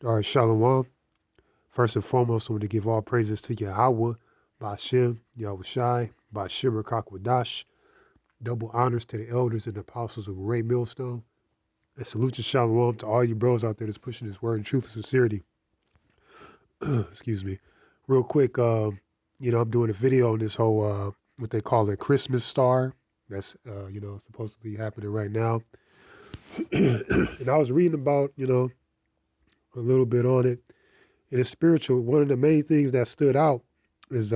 All right, Shalom. First and foremost, I want to give all praises to Yahweh, Bashem, Yahweh Shai, Bashem Rakakwadash. Double honors to the elders and apostles of Ray Millstone. And salute to Shalom to all you bros out there that's pushing this word in truth and sincerity. Excuse me. Real quick, I'm doing a video on this whole, what they call a Christmas star. That's, supposed to be happening right now. And I was reading about, a little bit on it. And it's spiritual. One of the main things that stood out is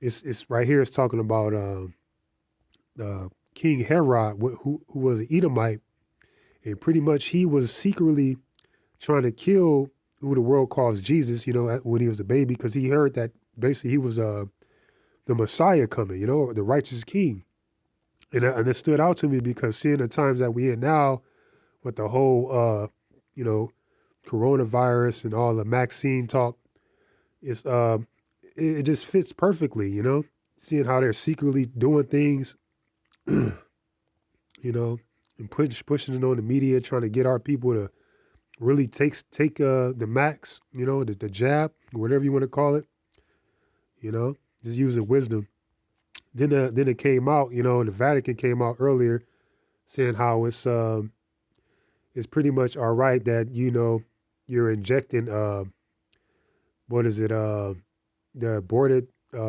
it's right here. It's talking about King Herod, who was an Edomite, and pretty much he was secretly trying to kill who the world calls Jesus. When he was a baby, because he heard that basically he was the Messiah coming. The righteous King, and it stood out to me because seeing the times that we in now, with the whole coronavirus and all the vaccine talk, it's it just fits perfectly, seeing how they're secretly doing things, and pushing it on the media, trying to get our people to really take the max, the jab, whatever you want to call it, just using wisdom. Then it came out, the Vatican came out earlier saying how it's pretty much all right that, you're injecting, what is it, the aborted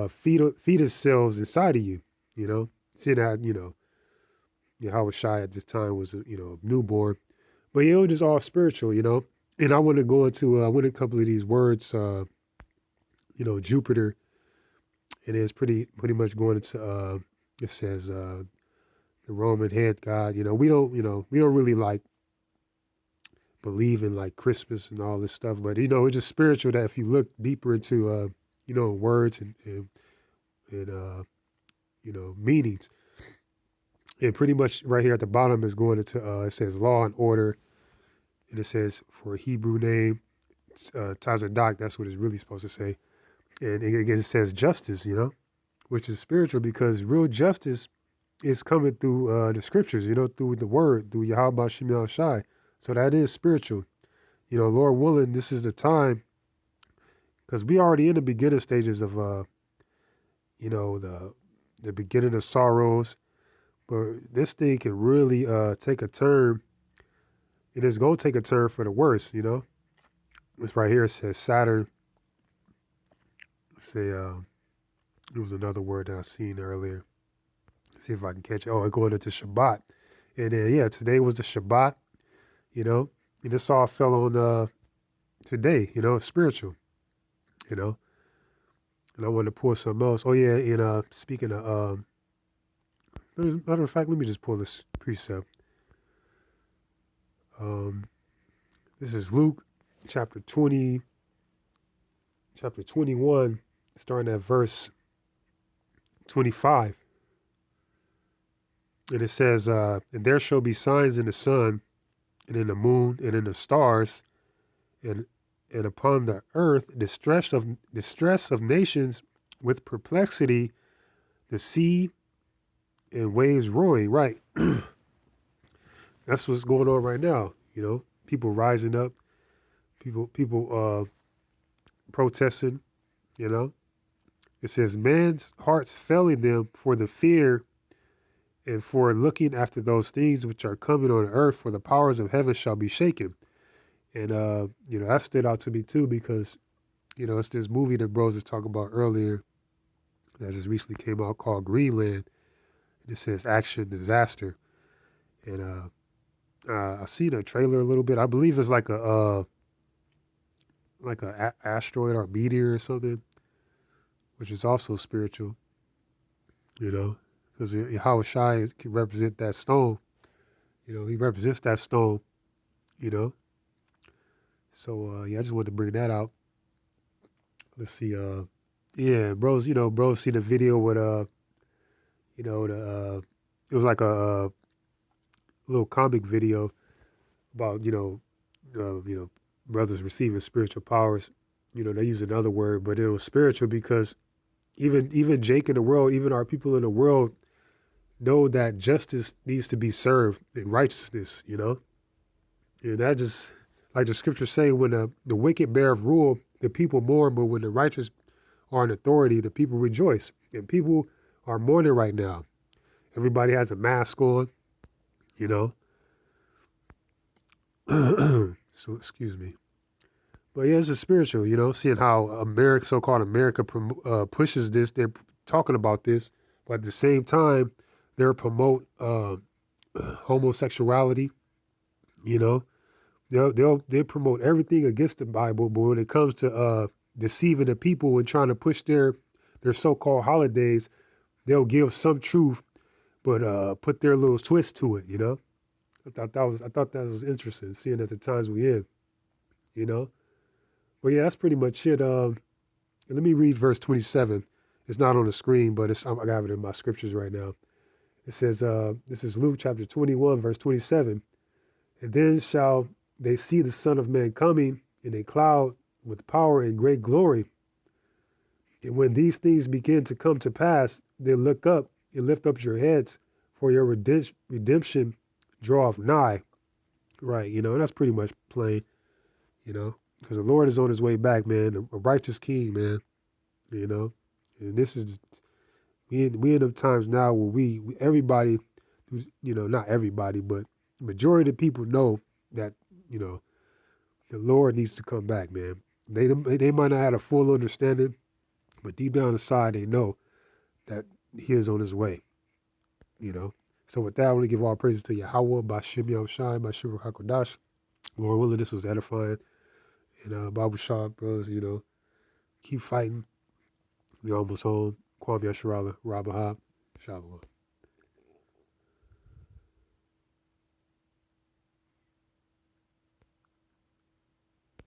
fetus cells inside of you, seeing that, Howard Shai at this time was, a newborn. But it was just all spiritual, And I want to go into, I went a couple of these words, Jupiter, and it's pretty much going into, it says, the Roman head god. We don't really like believe in like Christmas and all this stuff, but it's just spiritual that if you look deeper into, words and meanings. And pretty much right here at the bottom is going into, it says law and order. And it says for a Hebrew name, Tazadak, that's what it's really supposed to say. And again, it says justice, which is spiritual because real justice is coming through the scriptures, through the word, through Yahweh Shem Shai. So that is spiritual. Lord willing, this is the time, because we already in the beginning stages of, the beginning of sorrows. But this thing can really take a turn. It is going to take a turn for the worse, This right here, it says Saturn. Say, it was another word that I seen earlier. See if I can catch it. Oh, going into Shabbat. And then, today was the Shabbat, And this all fell on today, spiritual, And I wanted to pull something else. Oh, yeah, and speaking of, as a matter of fact, let me just pull this precept. This is Luke chapter 20, chapter 21, starting at verse 25. And it says, and there shall be signs in the sun and in the moon and in the stars and upon the earth distress of nations with perplexity, the sea and waves roaring. Right. That's what's going on right now. People rising up, people protesting, It says man's hearts failing them for the fear and for looking after those things which are coming on earth, for the powers of heaven shall be shaken. And, that stood out to me too, because, it's this movie that bros was talking about earlier that just recently came out called Greenland. And it says action disaster. And I seen a trailer a little bit. I believe it's like a asteroid or meteor or something, which is also spiritual, because Yahweh Shai can represent that stone. He represents that stone, So, I just wanted to bring that out. Let's see. Bros, bros seen a video with, it was like a little comic video about, brothers receiving spiritual powers. They use another word, but it was spiritual because even Jake in the world, even our people in the world know that justice needs to be served and righteousness, And that just, Like the scriptures say, when the wicked bear rule, the people mourn, but when the righteous are in authority, the people rejoice. And people are mourning right now. Everybody has a mask on, you know. So excuse me. But yeah, it's a spiritual, you know, seeing how America, so-called America, pushes this. They're talking about this, but at the same time, they're promote homosexuality. You know, they promote everything against the Bible, but when it comes to deceiving the people and trying to push their so-called holidays, they'll give some truth, but put their little twist to it. You know, I thought that was interesting, seeing at the times we in. You know. Well, yeah, that's pretty much it. Let me read verse 27. It's not on the screen, but I got it in my scriptures right now. It says, this is Luke chapter 21, verse 27. And then shall they see the Son of Man coming in a cloud with power and great glory. And when these things begin to come to pass, then look up and lift up your heads, for your redemption draweth nigh. Right, you know, and that's pretty much plain, you know. Because the Lord is on his way back, man, a righteous king, man, you know. And this is, we in the times now where we everybody, who's, you know, not everybody, but majority of the people know that, you know, the Lord needs to come back, man. They might not have a full understanding, but deep down inside they know that he is on his way, you know. So with that, I want to give all praises to Yahweh, Bashem Yahushai, Bashem HaKodash. Lord willing, this was edifying. And Babu Shah, brothers, you know, keep fighting. We almost home. Kwame Yasharala, Rabahab, Shalom.